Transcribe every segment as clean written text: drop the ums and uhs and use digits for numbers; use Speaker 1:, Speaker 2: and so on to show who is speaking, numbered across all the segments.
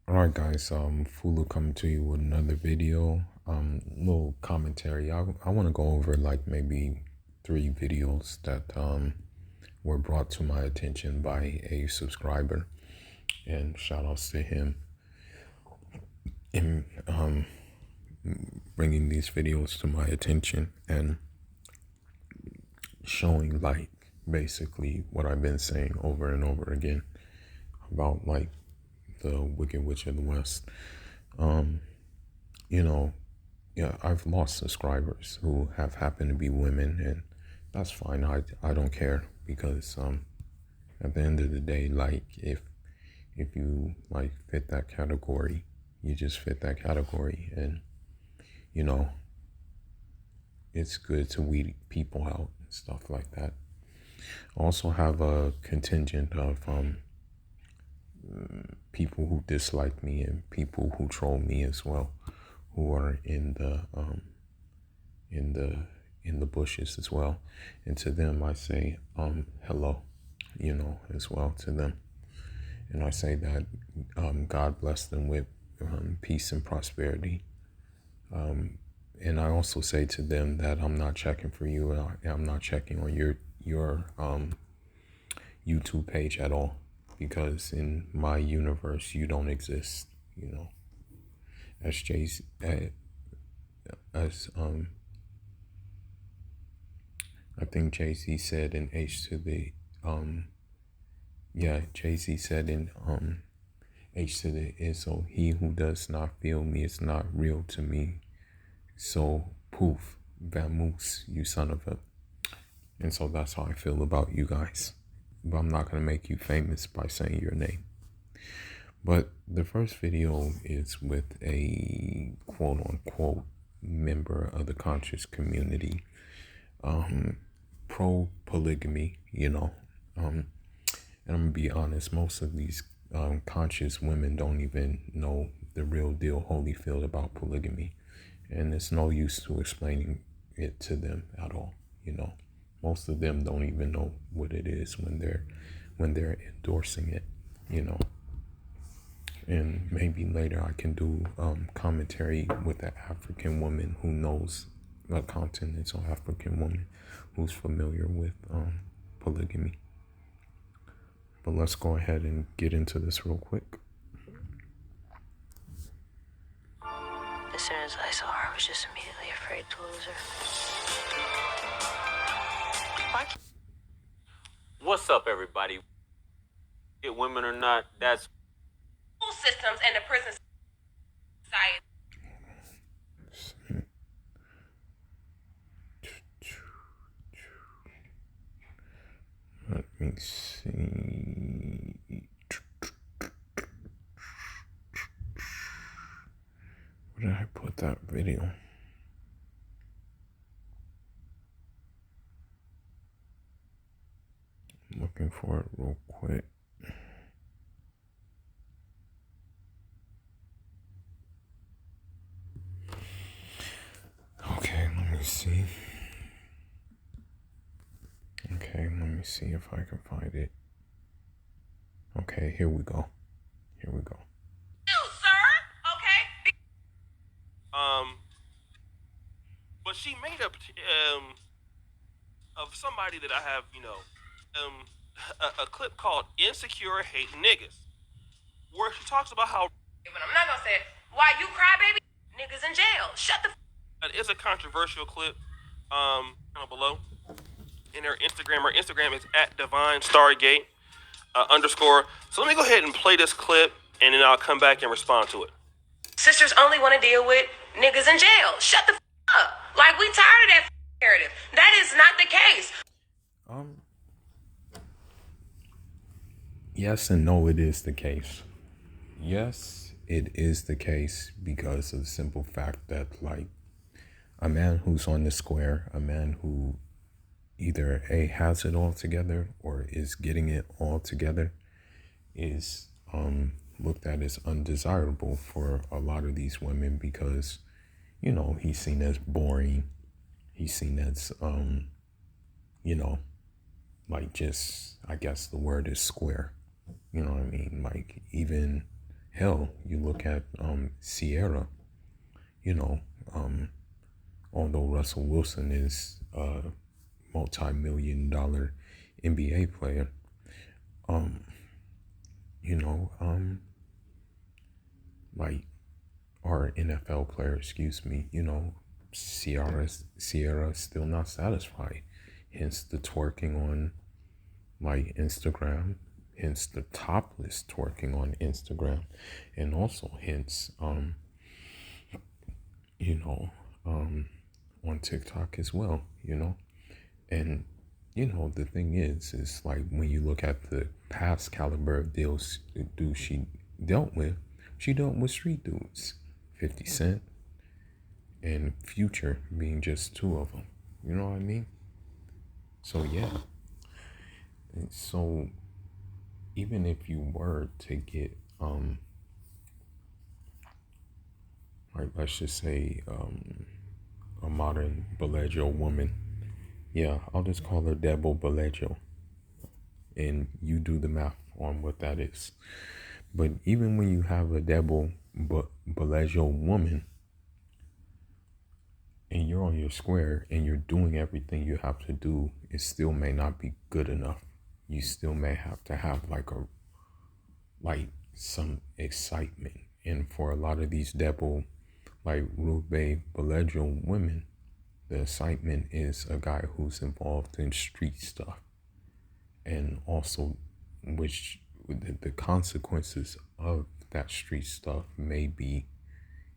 Speaker 1: Alright guys, Fulu coming to you with another video, little commentary. I want to go over like maybe 3 videos that were brought to my attention by a subscriber, and shout outs to him in bringing these videos to my attention and showing like basically what I've been saying over and over again about like the Wicked Witch of the West. You know, yeah, I've lost subscribers who have happened to be women, and that's fine. I don't care because at the end of the day, like if you like fit that category, you just fit that category, and you know it's good to weed people out and stuff like that. I also have a contingent of people who dislike me and people who troll me as well, who are in the bushes as well. And to them I say hello, as well to them. And I say that God bless them with peace and prosperity. And I also say to them that I'm not checking for you. I'm not checking on your YouTube page at all, because in my universe you don't exist. As Jay's as I think Jay-Z said in H to the Jay-Z said in H to the is, so he who does not feel me is not real to me. So poof, vamoose, you son of a. And so that's how I feel about you guys. But I'm not gonna make you famous by saying your name. But the first video is with a quote unquote member of the conscious community, pro polygamy, and I'm gonna be honest, most of these conscious women don't even know the real deal Holyfield about polygamy, and it's no use to explaining it to them at all. Most of them don't even know what it is when they're endorsing it. And maybe later I can do commentary with an African woman who knows a continental African woman who's familiar with polygamy. But let's go ahead and get into this real quick.
Speaker 2: As soon as I saw her, I was just immediately afraid to lose her.
Speaker 3: What's up, everybody? Get women or not, that's
Speaker 4: school systems and the prison society.
Speaker 1: Let me see. Where did I put that video? I'm looking for it real quick. Okay, let me see. Okay, let me see if I can find it. Okay, here we go.
Speaker 4: You, sir, okay?
Speaker 5: But she made up of somebody that I have, a clip called "Insecure Hate Niggas," where she talks about how.
Speaker 4: But I'm not gonna say it. Why you cry, baby? Niggas in jail. Shut the.
Speaker 5: It's a controversial clip. Below in her Instagram. Her Instagram is @DivineStargate _ So let me go ahead and play this clip, and then I'll come back and respond to it.
Speaker 4: Sisters only want to deal with niggas in jail. Shut the up. Like, we tired of that narrative. That is not the case.
Speaker 1: Yes and no, it is the case. Yes, it is the case because of the simple fact that, like, a man who's on the square, a man who either A, has it all together or is getting it all together, is looked at as undesirable for a lot of these women because, he's seen as boring. He's seen as, like, just, I guess the word is square. You know what I mean? Like, even Hell, you look at Sierra, you know, although Russell Wilson is a multi-million-dollar NBA player, you know, like or NFL player, excuse me, you know, Sierra's still not satisfied. Hence the twerking on like Instagram, hence the topless twerking on Instagram, and also hence you know, on TikTok as well, you know. And you know, the thing is like when you look at the past caliber of dudes she dealt with, she dealt with street dudes, 50 Cent and Future being just two of them. You know what I mean? So yeah. And so even if you were to get like let's just say a modern Bellagio woman, yeah, I'll just call her Debo Bellagio, and you do the math on what that is. But even when you have a Debo Bellagio woman and you're on your square and you're doing everything you have to do, it still may not be good enough. You still may have to have like some excitement. And for a lot of these Debo, like Rube Bellagio women, the excitement is a guy who's involved in street stuff. And also, which the consequences of that street stuff may be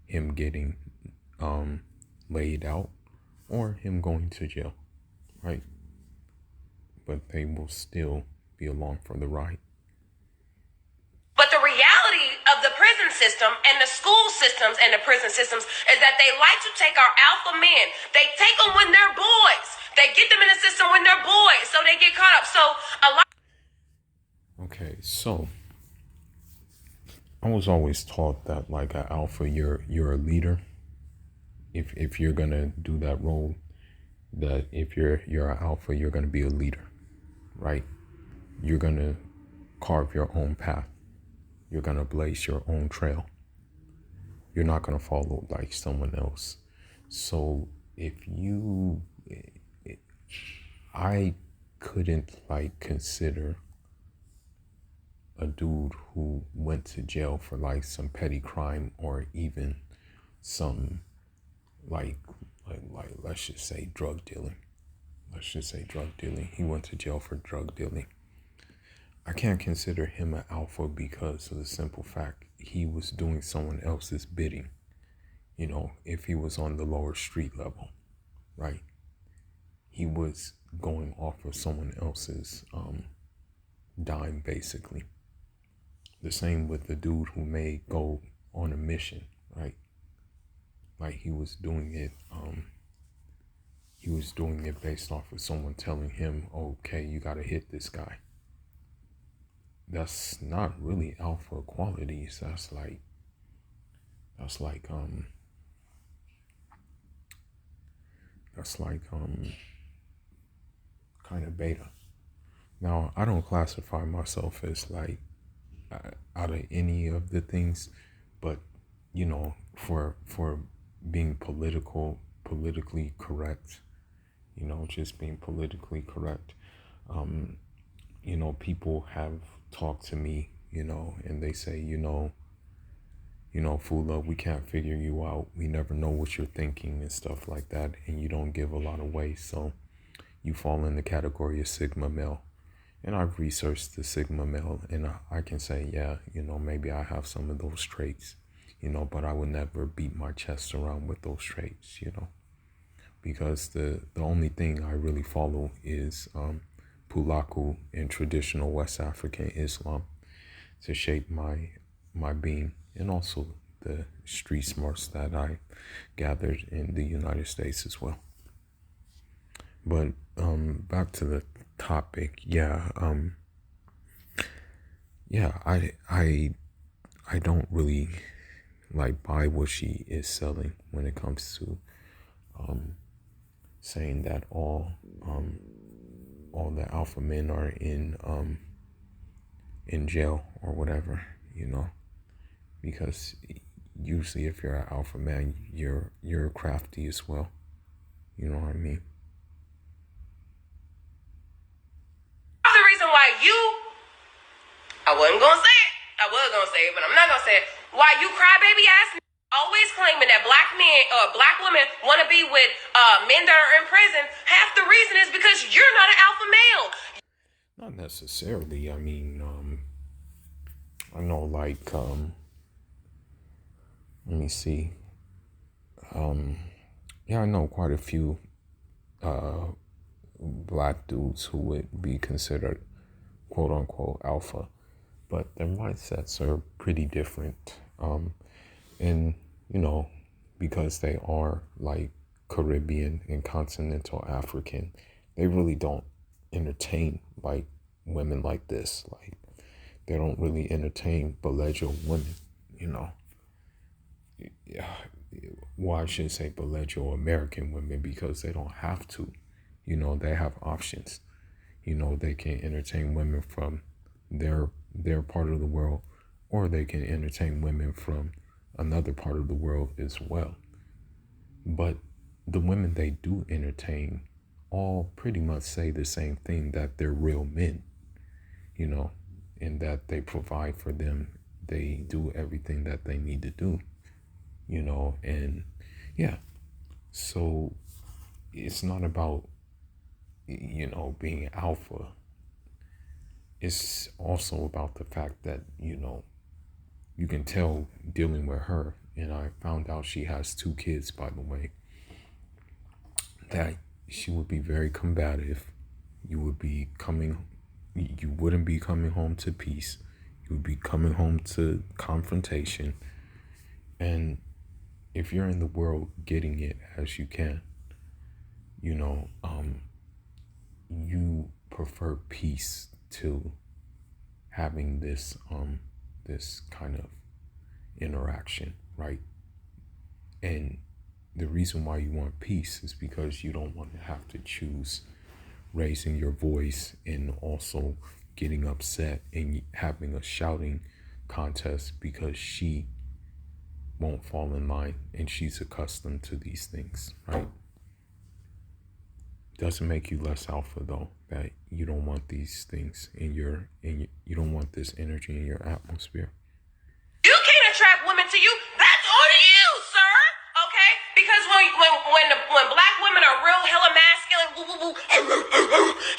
Speaker 1: him getting laid out or him going to jail, right? But they will still be along for the ride.
Speaker 4: But the reality of the prison system and the school systems and the prison systems is that they like to take our alpha men. They take them when they're boys. They get them in the system when they're boys, so they get caught up. So a lot.
Speaker 1: Okay, so I was always taught that like an alpha, you're a leader. If you're gonna do that role, that if you're an alpha, you're gonna be a leader, right? You're gonna carve your own path. You're gonna blaze your own trail. You're not gonna follow like someone else. So I couldn't like consider a dude who went to jail for like some petty crime or even some like let's just say drug dealing. He went to jail for drug dealing. I can't consider him an alpha because of the simple fact he was doing someone else's bidding. You know, if he was on the lower street level, right? He was going off of someone else's dime, basically. The same with the dude who may go on a mission, right? Like he was doing it based off of someone telling him, okay, you gotta hit this guy. That's not really alpha qualities. That's like kind of beta. Now, I don't classify myself as like out of any of the things, but you know, for being politically correct, you know, just being politically correct. You know, people have talked to me, you know, and they say, you know, Fula, we can't figure you out. We never know what you're thinking and stuff like that, and you don't give a lot away, so you fall in the category of Sigma male. And I've researched the Sigma male, and I can say, yeah, you know, maybe I have some of those traits, you know, but I would never beat my chest around with those traits, you know, because the only thing I really follow is Pulaku in traditional West African Islam to shape my being, and also the street smarts that I gathered in the United States as well. But back to the topic, I don't really like buy what she is selling when it comes to saying that all the alpha men are in jail or whatever, you know. because usually if you're an alpha man, you're crafty as well. You know what I mean?
Speaker 4: The reason why I wasn't gonna say it. I was gonna say it, but I'm not gonna say it. Why you crybaby ass always claiming that black men or black women want to be with men that are in prison? Half the reason is because you're not an alpha male.
Speaker 1: Not necessarily. I mean, I know, like, let me see. Yeah, I know quite a few black dudes who would be considered quote unquote alpha, but their mindsets are pretty different. And, you know, because they are like Caribbean and continental African, they really don't entertain like women like this. Like, they don't really entertain belligerent women, you know. Yeah, well, I should say belligerent American women because they don't have to. You know, they have options. You know, they can entertain women from their part of the world, or they can entertain women from another part of the world as well. But the women they do entertain all pretty much say the same thing, that they're real men, you know, and that they provide for them. They do everything that they need to do, you know, and yeah. So it's not about, you know, being alpha. It's also about the fact that, you know, you can tell dealing with her, and I found out she has 2 kids, by the way, that she would be very combative. You wouldn't be coming home to peace. You would be coming home to confrontation. And if you're in the world getting it as you can, you know, you prefer peace to having this kind of interaction, right? And the reason why you want peace is because you don't want to have to choose raising your voice and also getting upset and having a shouting contest because she won't fall in line and she's accustomed to these things, right? Doesn't make you less alpha though, that you don't want these things you don't want this energy in your atmosphere.
Speaker 4: You can't attract women to you. That's on you, sir. Okay? Because when black women are real hella masculine, woo, woo, woo,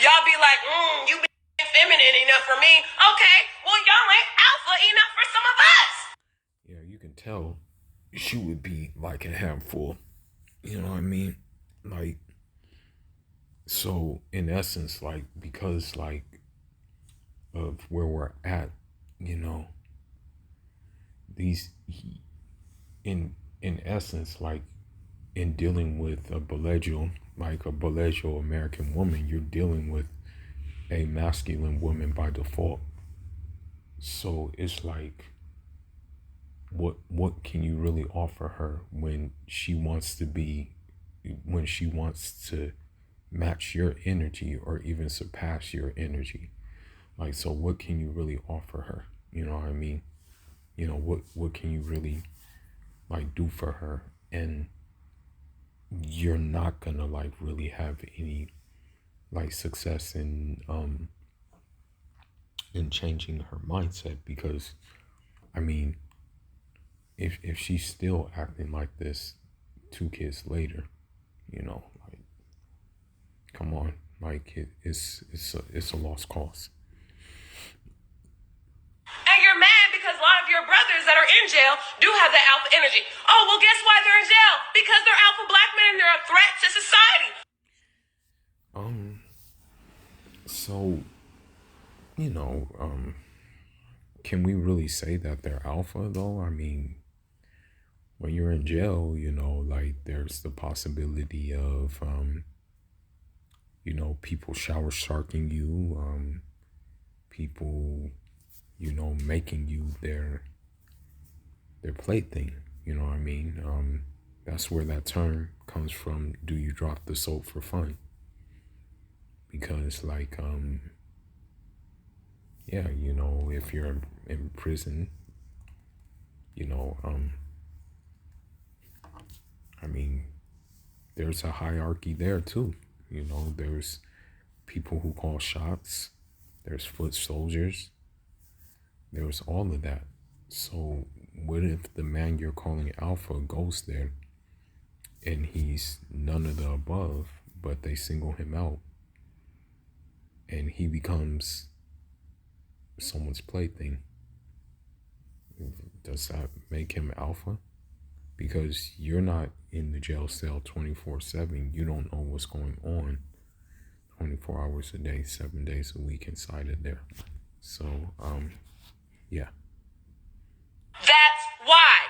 Speaker 4: y'all be like, you be feminine enough for me. Okay, well y'all ain't alpha enough for some of us.
Speaker 1: Yeah, you can tell she would be like a handful. You know what I mean? Like, so in essence, like, because like of where we're at, you know, these in essence, like in dealing with a belligerent American woman, you're dealing with a masculine woman by default. So it's like, what can you really offer her when she wants to match your energy or even surpass your energy? Like, so what can you really offer her? You know what I mean? You know, what can you really like do for her? And you're not gonna like really have any like success in changing her mindset, because I mean, if she's still acting like this 2 kids later, you know, like, come on, like it's a lost cause.
Speaker 4: And you're mad because a lot of your brothers that are in jail do have that alpha energy. Oh, well, guess why they're in jail? Because they're alpha black men and they're a threat to society.
Speaker 1: So, you know, can we really say that they're alpha though? I mean, when you're in jail, you know, like there's the possibility of, you know, people shower sharking you, people, you know, making you their plaything. You know what I mean? That's where that term comes from. Do you drop the soap for fun? Because like, yeah, you know, if you're in prison, You know, I mean, there's a hierarchy there too. You know, there's people who call shots, there's foot soldiers, there's all of that. So what if the man you're calling alpha goes there and he's none of the above, but they single him out and he becomes someone's plaything? Does that make him alpha? Because you're not in the jail cell 24/7. You don't know what's going on 24 hours a day, 7 days a week inside of there. So, yeah.
Speaker 4: That's why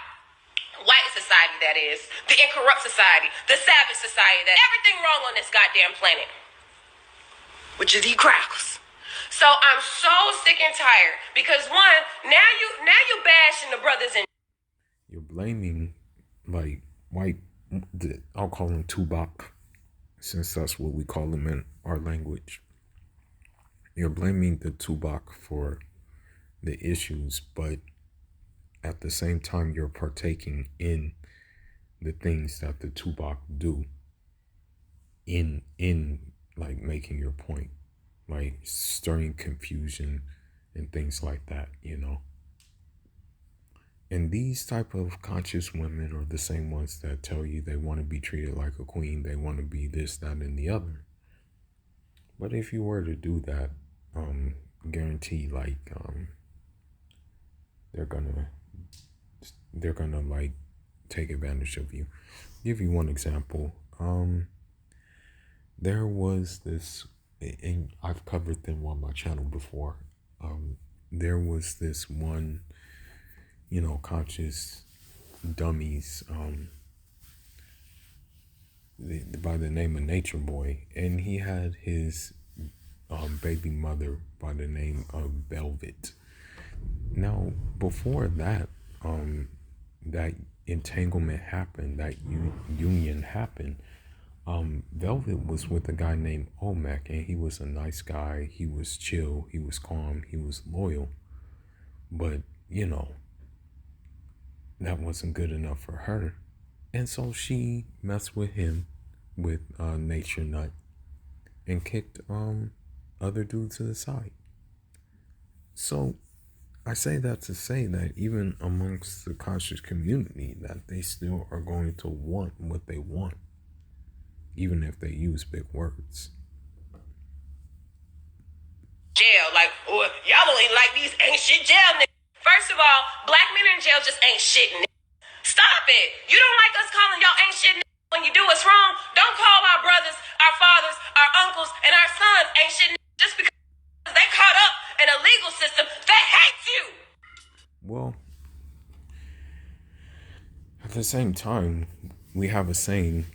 Speaker 4: white society, that is, the incorrupt society, the savage society, that everything wrong on this goddamn planet, which is the crackers. So I'm so sick and tired because one, now you bashing the brothers and
Speaker 1: You're blaming like white, I'll call them Tupac, since that's what we call them in our language. You're blaming the Tupac for the issues, but at the same time, you're partaking in the things that the Tupac do in like making your point, like stirring confusion and things like that, you know. And these type of conscious women are the same ones that tell you they want to be treated like a queen, they want to be this, that, and the other. But if you were to do that, guarantee like they're gonna like take advantage of you. Give you one example. There was this, and I've covered them on my channel before. There was this one, you know, conscious dummies by the name of Nature Boy, and he had his baby mother by the name of Velvet. Now, before that, that entanglement happened, that union happened, Velvet was with a guy named Olmec, and he was a nice guy. He was chill, he was calm, he was loyal. But, you know, that wasn't good enough for her. And so she messed with him, with Nature Nut, and kicked other dudes to the side. So I say that to say that even amongst the conscious community, that they still are going to want what they want, even if they use big words.
Speaker 4: jail. Like, y'all ain't like these ain't shit jail niggas. First of all, black men in jail just ain't shit niggas. Stop it. You don't like us calling y'all ain't shit niggas when you do us wrong. Don't call our brothers, our fathers, our uncles, and our sons ain't shit niggas just because they caught up in a legal system that hates you.
Speaker 1: Well, at the same time, we have a saying,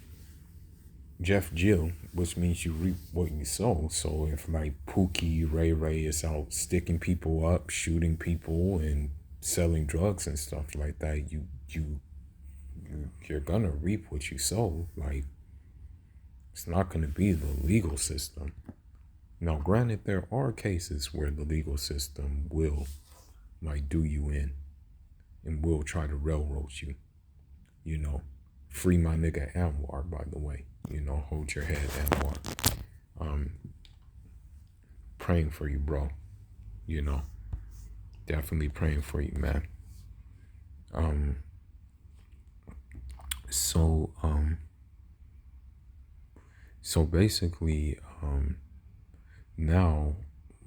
Speaker 1: Jeff Jill, which means you reap what you sow. So if like Pookie Ray Ray is out sticking people up, shooting people, and selling drugs and stuff like that, you're gonna reap what you sow. Like, it's not gonna be the legal system. Now, granted, there are cases where the legal system will like do you in and will try to railroad you. You know, free my nigga Anwar, by the way. You know, hold your head, Anwar. Praying for you, bro. You know, definitely praying for you, man. So basically, now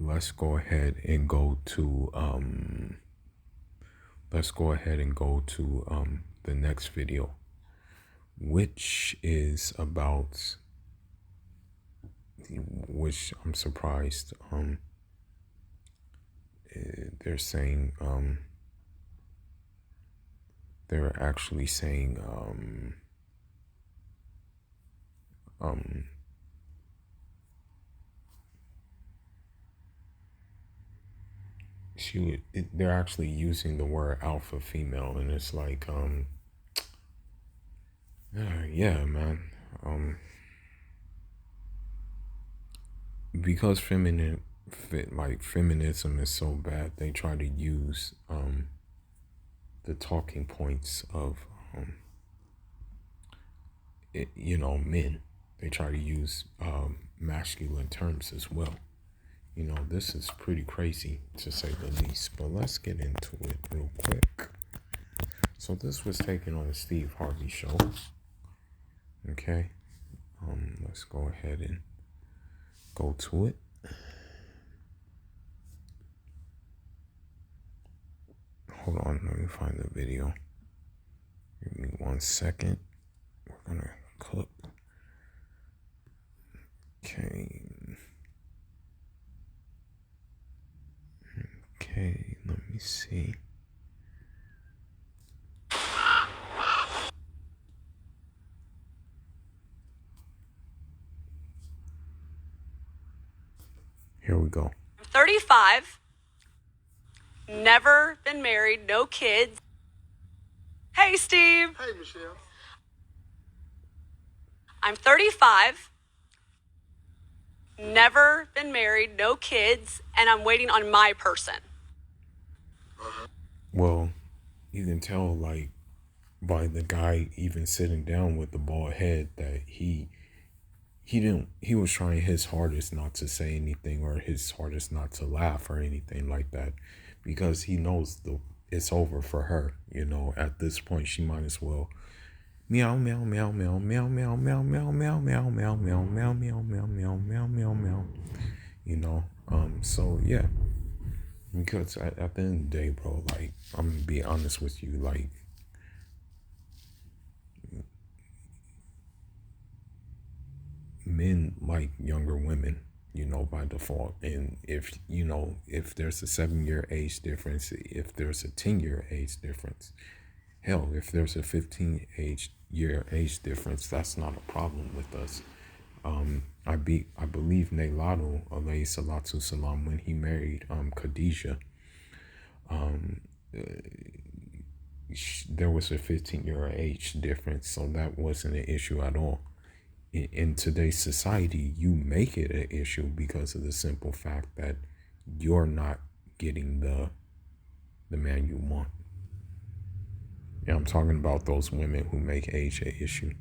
Speaker 1: let's go ahead and go to the next video, which is about, which I'm surprised they're saying they're actually saying they're actually using the word alpha female, and it's like yeah, man, because feminism is so bad, they try to use the talking points of men. They try to use masculine terms as well. This is pretty crazy to say the least, but let's get into it real quick. So this was taken on the Steve Harvey show. Okay. Let's go ahead and go to it. Hold on, let me find the video. Give me 1 second. We're gonna clip. Okay. Okay, let me see. Here we go.
Speaker 6: 35, never been married, no kids. Hey, Steve.
Speaker 7: Hey, Michelle.
Speaker 6: I'm 35, never been married, no kids, and I'm waiting on my person.
Speaker 1: Well, you can tell, like, by the guy even sitting down with the bald head that he was trying his hardest not to say anything or his hardest not to laugh or anything like that, because he knows it's over for her. At this point she might as well meow meow meow meow meow meow meow meow meow meow meow meow meow meow meow meow meow meow meow. So yeah, because at the end of the day, bro, like, I'm gonna be honest with you, like, men like younger women, by default. And if there's a 7-year age difference, if there's a 10-year age difference, hell, if there's a 15-year age difference, that's not a problem with us. I believe Neilado, alayhi salatu salam, when he married Khadijah, there was a 15-year age difference, so that wasn't an issue at all. In today's society, you make it an issue because of the simple fact that you're not getting the man you want. Yeah, I'm talking about those women who make age an issue.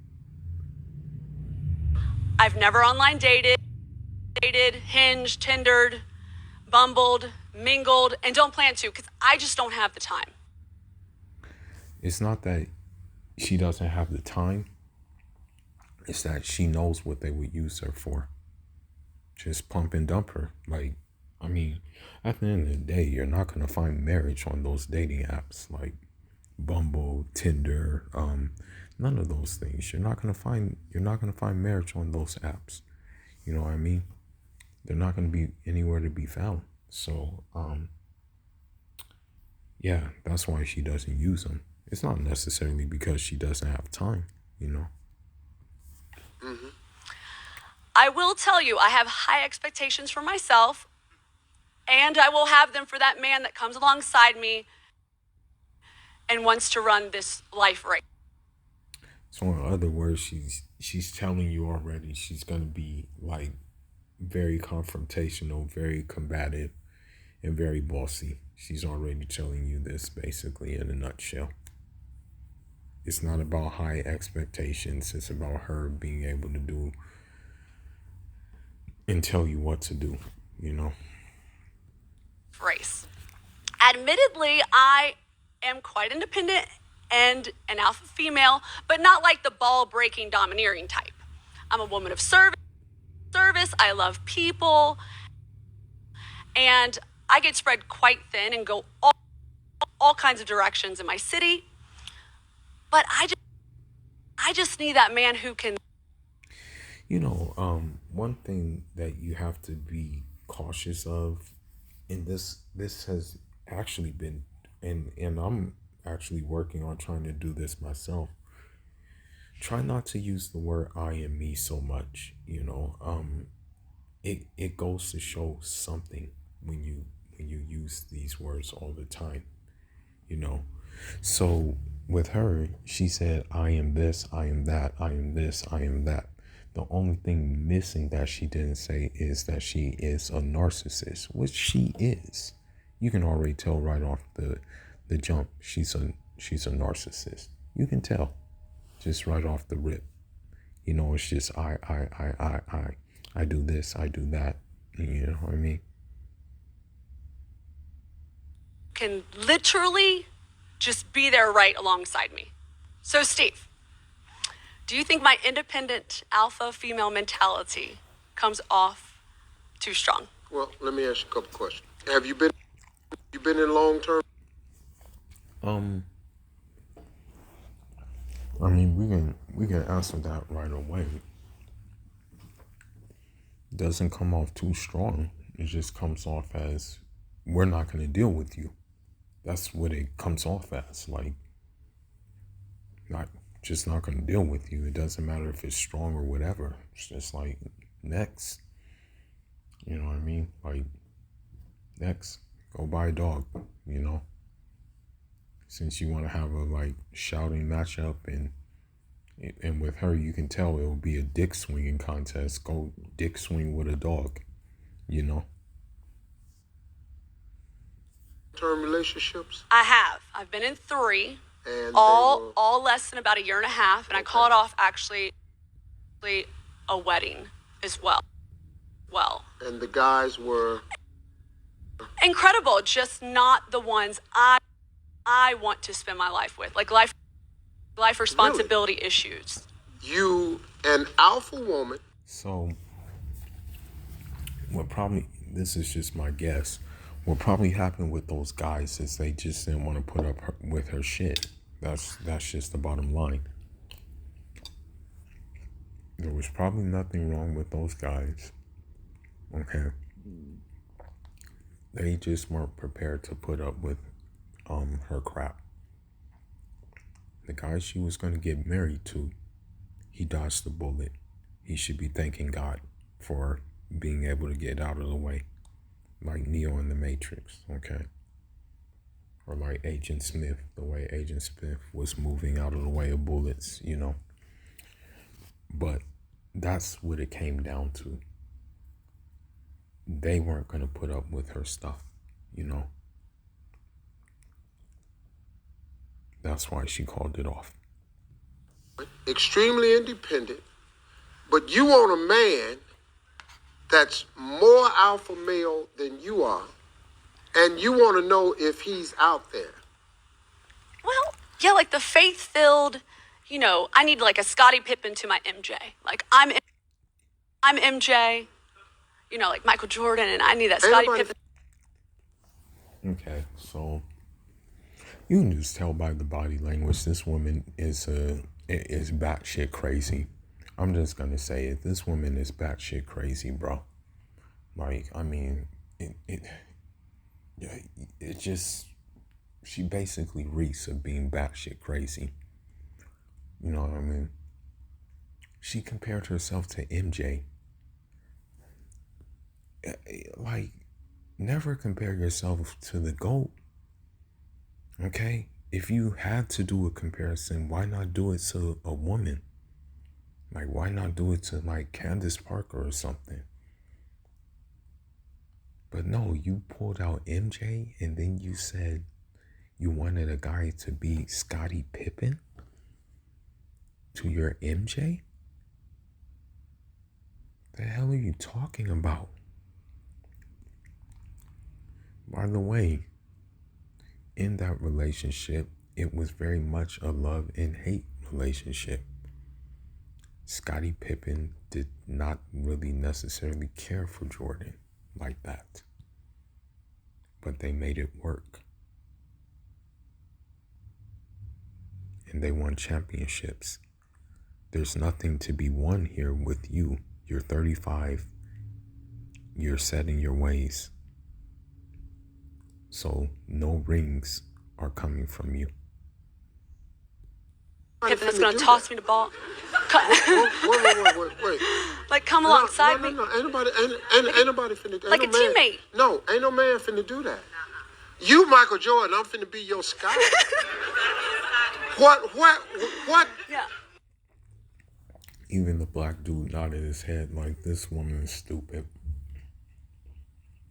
Speaker 6: I've never online dated, hinged, Tindered, bumbled, mingled, and don't plan to because I just don't have the time.
Speaker 1: It's not that she doesn't have the time. It's that she knows what they would use her for. Just pump and dump her. Like, I mean, at the end of the day, you're not going to find marriage on those dating apps like Bumble, Tinder, none of those things. You're not going to find marriage on those apps. You know what I mean? They're not going to be anywhere to be found. So, yeah, that's why she doesn't use them. It's not necessarily because she doesn't have time,
Speaker 7: Mm-hmm.
Speaker 6: I will tell you, I have high expectations for myself, and I will have them for that man that comes alongside me and wants to run this life race.
Speaker 1: So in other words, she's telling you already she's going to be, like, very confrontational, very combative, and very bossy. She's already telling you this basically in a nutshell. It's not about high expectations. It's about her being able to do and tell you what to do,
Speaker 6: Race. Admittedly, I am quite independent and an alpha female, but not like the ball-breaking, domineering type. I'm a woman of service. I love people, and I get spread quite thin and go all kinds of directions in my city. But I just need that man who can.
Speaker 1: One thing that you have to be cautious of, and this has actually been, and I'm actually working on trying to do this myself. Try not to use the word I and me so much. It goes to show something when you use these words all the time. So with her, she said, I am this, I am that, I am this, I am that. The only thing missing that she didn't say is that she is a narcissist, which she is. You can already tell right off the jump. She's a she's a narcissist. You can tell just right off the rip. You know, it's just I do this, I do that. You know what I mean?
Speaker 6: Can literally just be there right alongside me. So, Steve, do you think my independent alpha female mentality comes off too strong?
Speaker 7: Well, let me ask you a couple questions. Have you been in long term?
Speaker 1: I mean, we can answer that right away. It doesn't come off too strong. It just comes off as we're not going to deal with you. That's what it comes off as. Like, not going to deal with you. It doesn't matter if it's strong or whatever. It's just like, next. You know what I mean? Like, next, go buy a dog, you know? Since you want to have a, like, shouting matchup, and with her, you can tell it will be a dick swinging contest. Go dick swing with a dog, you know?
Speaker 7: Term relationships?
Speaker 6: I have. I've been in 3,
Speaker 7: And
Speaker 6: all less than about a year and a half, and I call it off actually a wedding as well.
Speaker 7: And the guys were
Speaker 6: Incredible, just not the ones I want to spend my life with. Like life responsibility issues.
Speaker 7: you an alpha woman.
Speaker 1: So, this is just my guess, what probably happened with those guys is they just didn't want to put up with her shit. That's just the bottom line. There was probably nothing wrong with those guys. Okay. They just weren't prepared to put up with her crap. The guy she was going to get married to, he dodged the bullet. He should be thanking God for being able to get out of the way. Like Neo in the Matrix, okay? Or like Agent Smith, the way Agent Smith was moving out of the way of bullets, you know? But that's what it came down to. They weren't going to put up with her stuff, you know? That's why she called it off.
Speaker 7: Extremely independent, but you want a man that's more alpha male than you are, and you want to know if he's out there.
Speaker 6: Well, yeah, like the faith-filled, you know, I need like a Scottie Pippen to my MJ. Like I'm MJ, you know, like Michael Jordan, and I need that Scottie Pippen.
Speaker 1: Okay, so you can just tell by the body language this woman is batshit crazy. I'm just gonna say it. This woman is batshit crazy, bro. Like, I mean, it just, she basically reeks of being batshit crazy. You know what I mean? She compared herself to MJ. Like, never compare yourself to the GOAT. Okay? If you had to do a comparison, why not do it to a woman? Like, why not do it to, like, Candace Parker or something? But no, you pulled out MJ, and then you said you wanted a guy to be Scottie Pippen to your MJ? The hell are you talking about? By the way, in that relationship, it was very much a love and hate relationship. Scottie Pippen did not really necessarily care for Jordan like that, but they made it work. And they won championships. There's nothing to be won here with you. You're 35. You're set in your ways. So no rings are coming from you.
Speaker 6: Pippen's gonna toss me the ball.
Speaker 7: Wait.
Speaker 6: Like, come alongside me.
Speaker 7: No. Ain't nobody finna do that.
Speaker 6: Like a teammate.
Speaker 7: No, ain't no man finna do that. You, Michael Jordan, I'm finna be your Scott. What?
Speaker 6: Yeah.
Speaker 1: Even the black dude nodded his head like, this woman is stupid.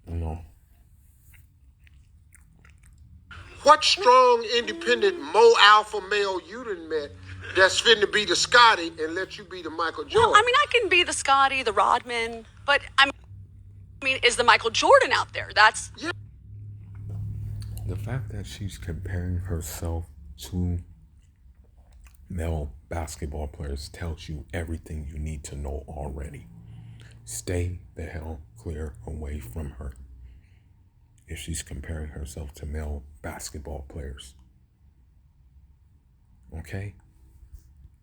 Speaker 1: You know?
Speaker 7: What strong, independent, more alpha male you done met that's finna be the Scotty and let you be the Michael Jordan?
Speaker 6: Well, I mean, I can be the Scotty, the Rodman, but I mean, is the Michael Jordan out there? That's...
Speaker 7: Yeah.
Speaker 1: The fact that she's comparing herself to male basketball players tells you everything you need to know already. Stay the hell clear away from her if she's comparing herself to male basketball players. Okay?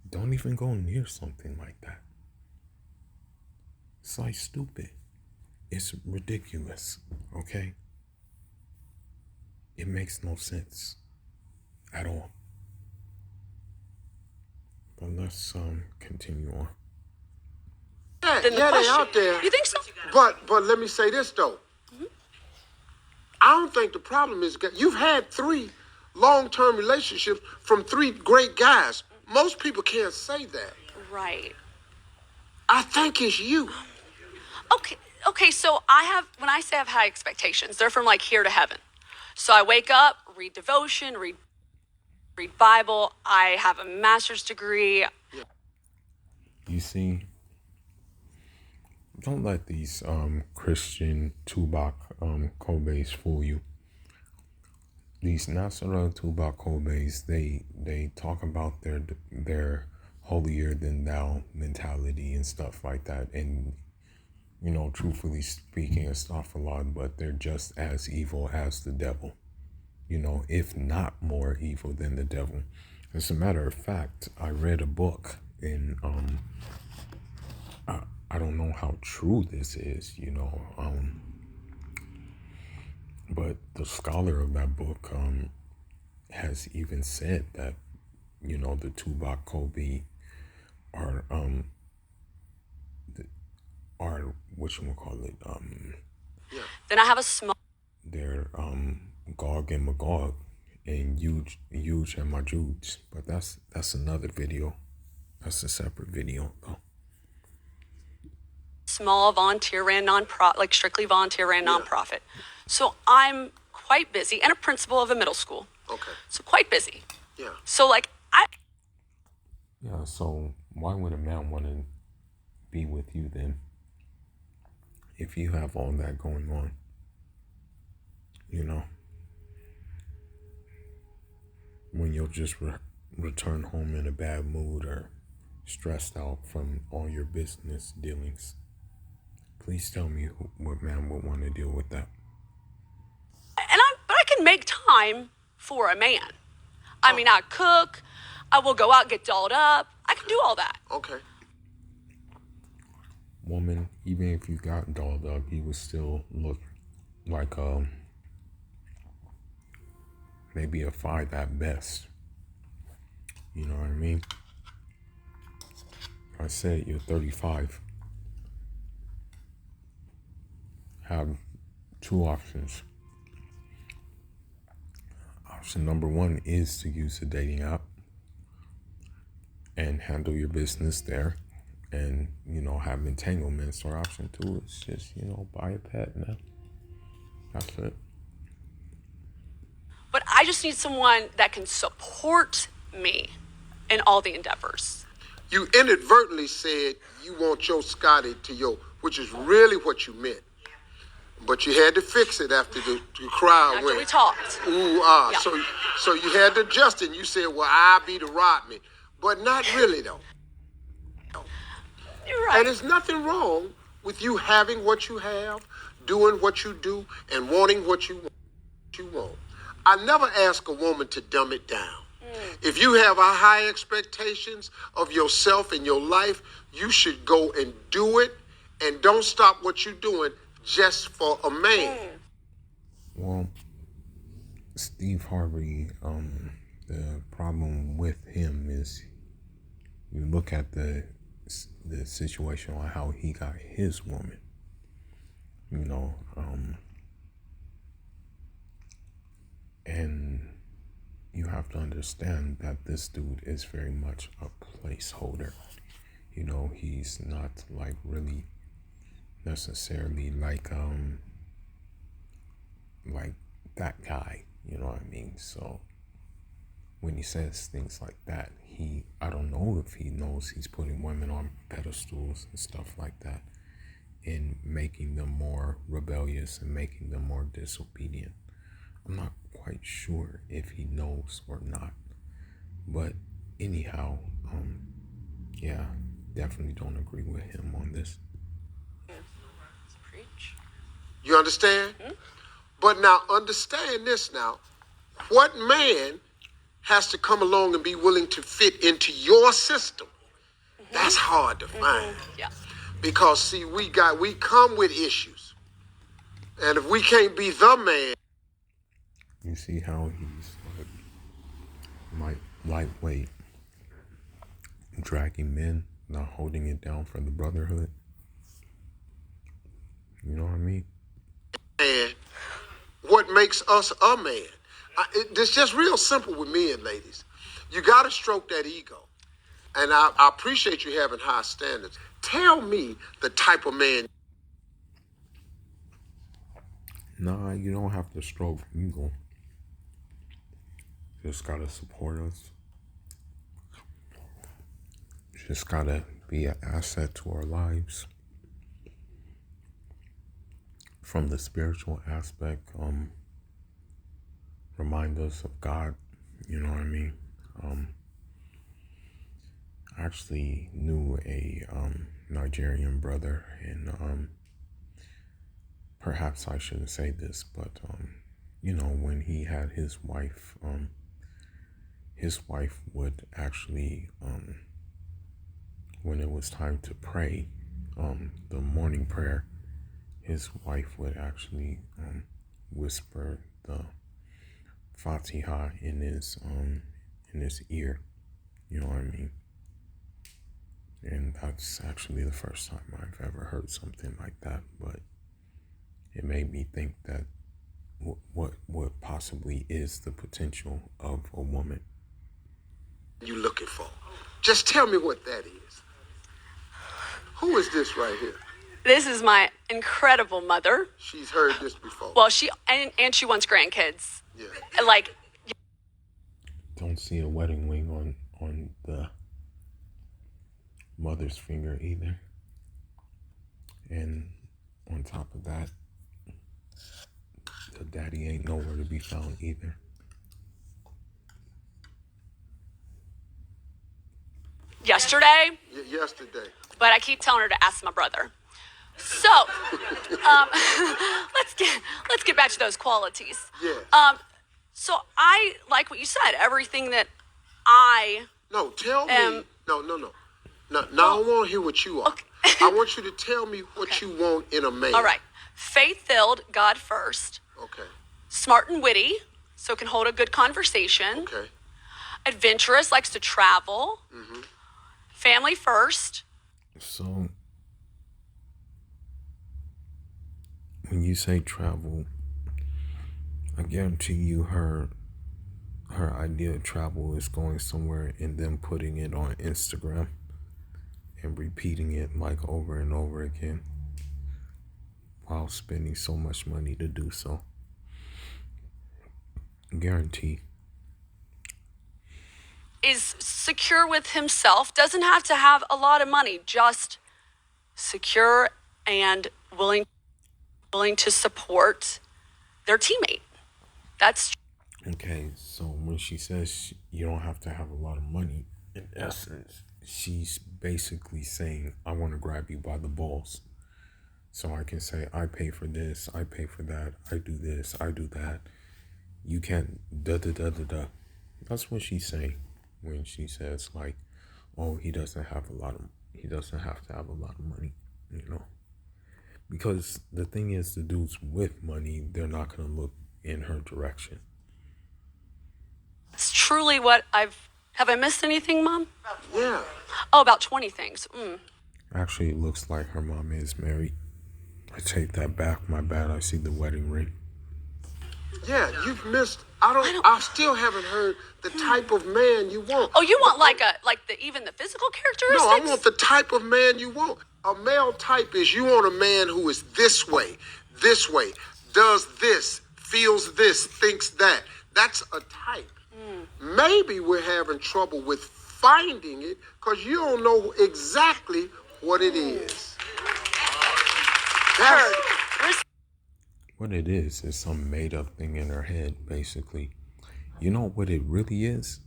Speaker 1: Don't even go near something like that. It's like stupid. It's ridiculous. Okay? It makes no sense at all. But let's continue on.
Speaker 7: Yeah,
Speaker 6: Then the
Speaker 7: they
Speaker 6: question,
Speaker 7: out there.
Speaker 6: you think so?
Speaker 7: But let me say this though. I don't think the problem is you've had 3 long-term relationships from 3 great guys. Most people can't say that.
Speaker 6: Right.
Speaker 7: I think it's you.
Speaker 6: Okay, so when I say I've high expectations, they're from like here to heaven. So I wake up, read devotion, read Bible. I have a master's degree.
Speaker 1: You see, don't let these Christian Tupac Kobe's fool you. These Nasara Tupac Kobe's, they talk about their holier than thou mentality and stuff like that, and you know, truthfully speaking, it's not a lot, but they're just as evil as the devil. You know, if not more evil than the devil. As a matter of fact, I read a book, and I don't know how true this is, you know, but the scholar of that book has even said that, you know, the Tupac Kobe are whatchamacallit,
Speaker 6: Then I have a small...
Speaker 1: they're Gog and Magog and Huge and Majuj. But that's another video. That's a separate video though.
Speaker 6: Small volunteer ran nonprofit, like strictly volunteer ran nonprofit. So I'm quite busy, and a principal of a middle school.
Speaker 7: Okay.
Speaker 6: So quite busy.
Speaker 7: Yeah.
Speaker 6: So like
Speaker 1: Yeah, so why would a man want to be with you then? If you have all that going on, you know, when you'll just return home in a bad mood or stressed out from all your business dealings. Please tell me what man would want to deal with that.
Speaker 6: But I can make time for a man. I mean, I cook, I will go out, get dolled up. I can do all that.
Speaker 7: Okay.
Speaker 1: Woman, even if you got dolled up, you would still look like maybe a 5 at best. You know what I mean? I said you're 35. Have 2 options. Option number 1 is to use a dating app and handle your business there and, you know, have entanglements. Or option 2 is just, you know, buy a pet, man. That's it.
Speaker 6: But I just need someone that can support me in all the endeavors.
Speaker 7: You inadvertently said you want your Scotty to your, which is really what you meant. But you had to fix it after the crowd
Speaker 6: After
Speaker 7: went.
Speaker 6: we talked.
Speaker 7: Ooh, ah.
Speaker 6: Yeah.
Speaker 7: So you had to adjust it. You said, well, I'll be the Rodman. But not really, though.
Speaker 6: You're right.
Speaker 7: And there's nothing wrong with you having what you have, doing what you do, and wanting what you want. I never ask a woman to dumb it down. If you have high expectations of yourself and your life, you should go and do it, and don't stop what you're doing just for a man.
Speaker 1: Well, Steve Harvey, the problem with him is you look at the situation on how he got his woman. You know, and you have to understand that this dude is very much a placeholder. You know, he's not like really necessarily like that guy. You know what I mean? So when he says things like that, I don't know if he knows he's putting women on pedestals and stuff like that, and making them more rebellious and making them more disobedient. I'm not quite sure if he knows or not. But anyhow, yeah, definitely don't agree with him on this.
Speaker 6: Preach.
Speaker 7: You understand? But now understand this now. What man has to come along and be willing to fit into your system? That's hard to find.
Speaker 6: Yeah.
Speaker 7: Because see, we come with issues. And if we can't be the man.
Speaker 1: You see how he's like lightweight, dragging men, not holding it down for the brotherhood. You know what I mean?
Speaker 7: And what makes us a man? It's just real simple with men, ladies. You got to stroke that ego. And I appreciate you having high standards. Tell me the type of man.
Speaker 1: Nah, you don't have to stroke ego. Just gotta support us. Just gotta be an asset to our lives. From the spiritual aspect, remind us of God. You know what I mean? I actually knew a Nigerian brother, and perhaps I shouldn't say this, but you know, when he had his wife would actually, when it was time to pray, the morning prayer, his wife would actually whisper the Fatiha in his ear. You know what I mean? And that's actually the first time I've ever heard something like that. But it made me think that what possibly is the potential of a woman.
Speaker 7: You looking for? Just tell me what that is. Who is this right here?
Speaker 6: This is my incredible mother.
Speaker 7: She's heard this before.
Speaker 6: Well, she she wants grandkids.
Speaker 7: Yeah.
Speaker 6: Like,
Speaker 1: Don't see a wedding ring on the mother's finger either. And on top of that, the daddy ain't nowhere to be found either.
Speaker 6: yesterday,
Speaker 7: Yesterday.
Speaker 6: but I keep telling her to ask my brother. So, let's get back to those qualities.
Speaker 7: Yeah.
Speaker 6: So I like what you said. Everything that I
Speaker 7: No, tell me. No. Now I want to hear what you are.
Speaker 6: Okay.
Speaker 7: I want you to tell me what you want in a man.
Speaker 6: all right, faith-filled, God first,
Speaker 7: Okay.
Speaker 6: smart and witty, so can hold a good conversation.
Speaker 7: Okay.
Speaker 6: Adventurous, likes to travel. Family first.
Speaker 1: So, when you say travel, I guarantee you her idea of travel is going somewhere and then putting it on Instagram and repeating it like over and over again while spending so much money to do so. Guarantee.
Speaker 6: Is secure with himself, doesn't have to have a lot of money, just secure and willing to support their teammate. That's
Speaker 1: Okay, so when she says you don't have to have a lot of money, in essence, she's basically saying, I want to grab you by the balls. So I can say, I pay for this, I pay for that, I do this, I do that. You can't da-da-da-da-da. That's what she's saying when she says, like, oh, he doesn't have to have a lot of money, you know. Because the thing is, the dudes with money, they're not going to look in her direction.
Speaker 6: truly what have I missed anything, Mom?
Speaker 7: Yeah.
Speaker 6: Oh, about 20 things.
Speaker 1: Actually, it looks like her mom is married. I take that back. My bad. I see the wedding ring.
Speaker 7: Yeah, you've missed. I still haven't heard the type of man you want.
Speaker 6: Oh, you want even the physical characteristics?
Speaker 7: No, I want the type of man you want. A male type is you want a man who is this way, does this, feels this, thinks that. That's a type. Maybe we're having trouble with finding it because you don't know exactly what it is.
Speaker 1: What it is some made up thing in her head, basically. You know what it really is?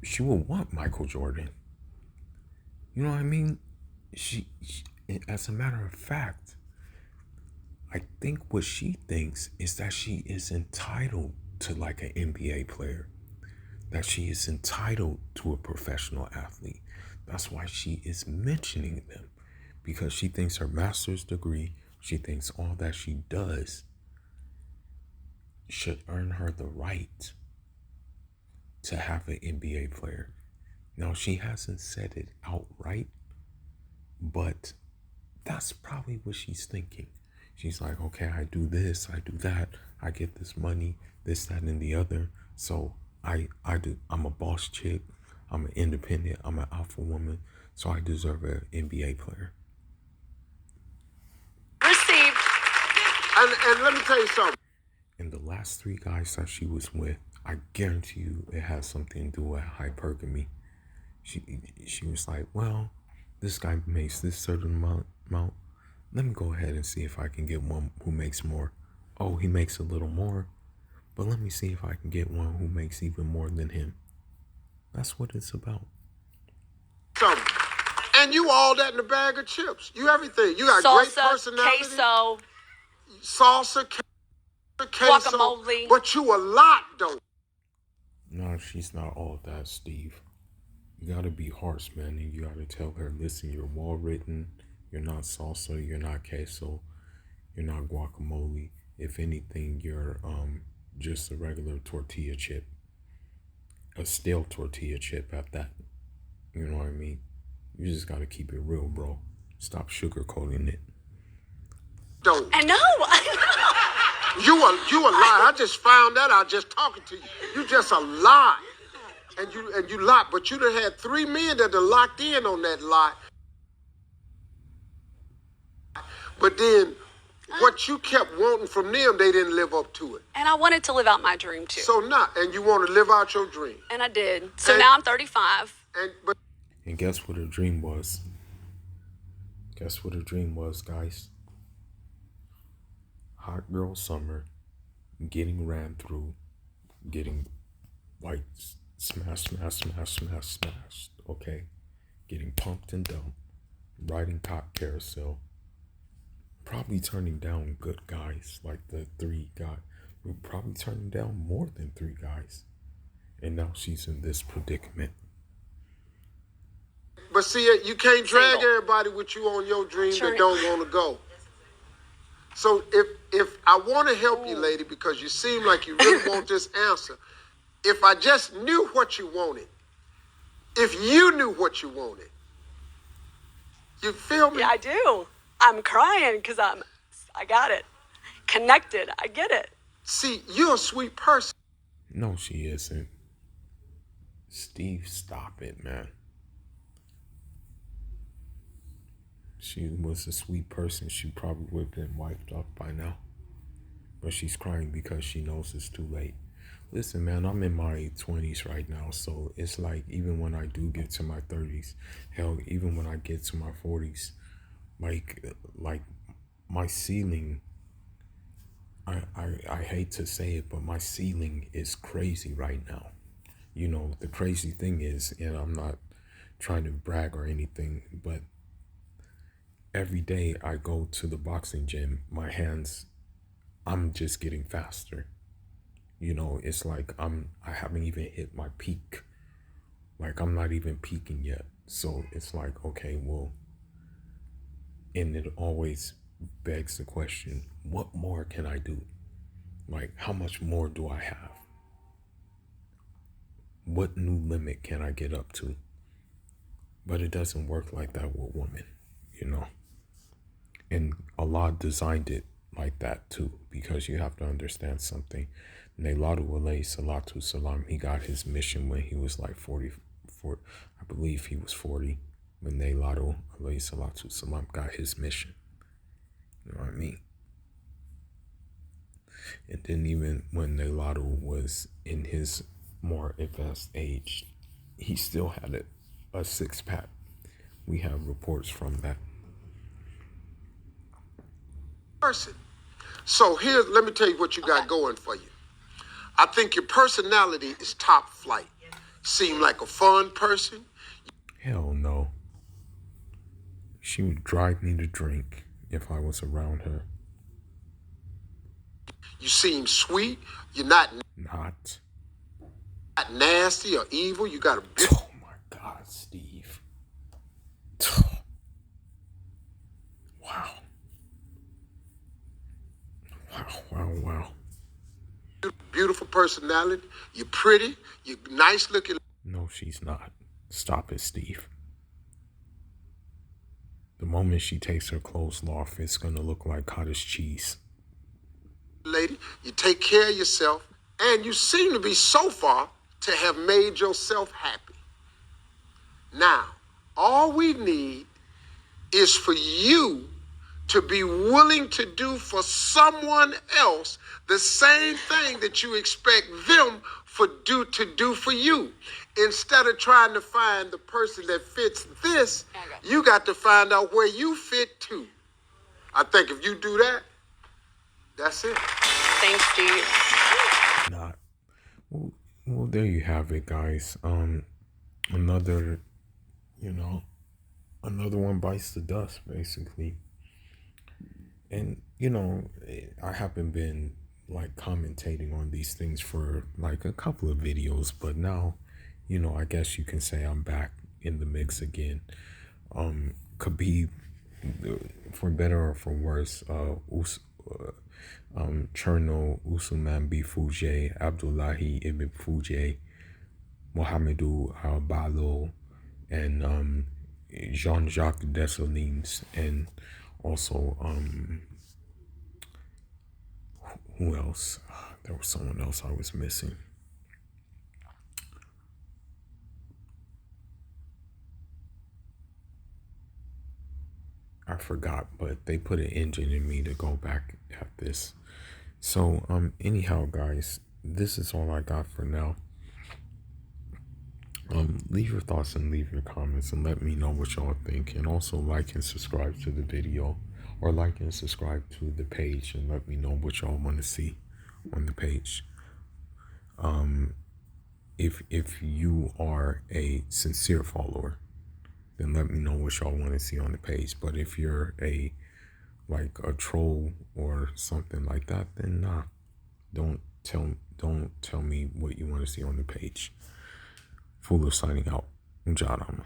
Speaker 1: She will want Michael Jordan. You know what I mean? She, as a matter of fact, I think what she thinks is that she is entitled to like an NBA player, that she is entitled to a professional athlete. That's why she is mentioning them, because she thinks her master's degree, she thinks all that she does should earn her the right to have an NBA player. Now, she hasn't said it outright, but that's probably what she's thinking. She's like, okay, I do this, I do that, I get this money, this, that, and the other. So I'm a boss chick, I'm an independent, I'm an alpha woman, so I deserve an NBA player.
Speaker 6: Received.
Speaker 7: And let me tell you something.
Speaker 1: And the last 3 guys that she was with, I guarantee you it has something to do with hypergamy. She was like, well, this guy makes this certain amount. Let me go ahead and see if I can get one who makes more. Oh, he makes a little more, but let me see if I can get one who makes even more than him. That's what it's about.
Speaker 7: Something. And you all that in a bag of chips. You everything. You got
Speaker 6: Salsa,
Speaker 7: great personality.
Speaker 6: queso,
Speaker 7: Salsa, queso.
Speaker 6: guacamole.
Speaker 7: But you a lot, though.
Speaker 1: No, she's not all that, Steve. You gotta be harsh, man, and you gotta tell her, listen, you're well written, you're not salsa, you're not queso, you're not guacamole. If anything, you're just a regular tortilla chip. A stale tortilla chip at that. You know what I mean? You just gotta keep it real, bro. Stop sugarcoating it.
Speaker 7: Don't.
Speaker 6: I know.
Speaker 7: You a lie. I just found that out just talking to you. You just a lie. And you lie. But you done had 3 men that done locked in on that lie. But then what you kept wanting from them, they didn't live up to it.
Speaker 6: And I wanted to live out my dream too.
Speaker 7: So not. And you want to live out your dream.
Speaker 6: And I did. So
Speaker 7: And-
Speaker 6: now I'm 35.
Speaker 1: And guess what her dream was? Guess what her dream was, guys? Hot girl summer, getting ran through, getting like smashed, okay? Getting pumped and dumped, riding top carousel, probably turning down good guys, like the 3 guys. We're probably turning down more than 3 guys. And now she's in this predicament.
Speaker 7: But see, you can't drag
Speaker 6: Single.
Speaker 7: everybody with you on your dream
Speaker 6: Sure.
Speaker 7: that don't want to go. So if I want to help you, lady, because you seem like you really want this answer, if I just knew what you wanted, if you knew what you wanted, you feel me?
Speaker 6: Yeah, I do. I'm crying because I got it. Connected. I get it.
Speaker 7: See, you're a sweet person.
Speaker 1: No, she isn't. Steve, stop it, man. She was a sweet person. She probably would have been wiped off by now. But she's crying because she knows it's too late. Listen, man, I'm in my 20s right now. So it's like, even when I do get to my 30s, hell, even when I get to my 40s, like my ceiling, I hate to say it, but my ceiling is crazy right now. You know, the crazy thing is, and I'm not trying to brag or anything, but every day I go to the boxing gym, my hands, I'm just getting faster. You know, it's like I haven't even hit my peak. Like, I'm not even peaking yet. So it's like, okay, well, and it always begs the question, what more can I do? Like, how much more do I have? What new limit can I get up to? But it doesn't work like that with women, you know? And Allah designed it like that too, because you have to understand something. Nailatu alayhi salatu salam, he got his mission when he was like 44, I believe he was 40, when Nailatu alayhi salatu salam got his mission. You know what I mean? And then even when Leilado was in his more advanced age, he still had a six-pack. We have reports from that.
Speaker 7: Person. So here, let me tell you what you got going for you. I think your personality is top flight. Seem like a fun person.
Speaker 1: Hell no. She would drive me to drink if I was around her.
Speaker 7: You seem sweet. You're not
Speaker 1: Not.
Speaker 7: nasty or evil. You got a
Speaker 1: Oh my God, Steve. Wow. Wow.
Speaker 7: beautiful personality. You're pretty. You're nice looking.
Speaker 1: No, she's not. Stop it, Steve. The moment she takes her clothes off, it's gonna look like cottage cheese.
Speaker 7: Lady, you take care of yourself, and you seem to be so far to have made yourself happy. Now, all we need is for you to be willing to do for someone else the same thing that you expect them to do for you. Instead of trying to find the person that fits this, you got to find out where you fit too. I think if you do that, that's it.
Speaker 6: Thanks, Steve.
Speaker 1: Not. Well, there you have it, guys. Another, another one bites the dust, basically. And, I haven't been like commentating on these things for like a couple of videos, but now, I guess you can say I'm back in the mix again. Khabib, for better or for worse, Cherno Usman B. Fuje, Abdullahi Ibn Fuje, Mohamedou Al-Balo, and Jean-Jacques Dessalines, and also who else? There was someone else I was missing. I forgot, but they put an engine in me to go back at this. So anyhow, guys, this is all I got for now. Leave your thoughts and leave your comments and let me know what y'all think, and also like and subscribe to the video, or like and subscribe to the page, and let me know what y'all want to see on the page. If you are a sincere follower, then let me know what y'all want to see on the page. But if you're a troll or something like that, then nah, don't tell me what you want to see on the page. Fuller signing out. Njadama.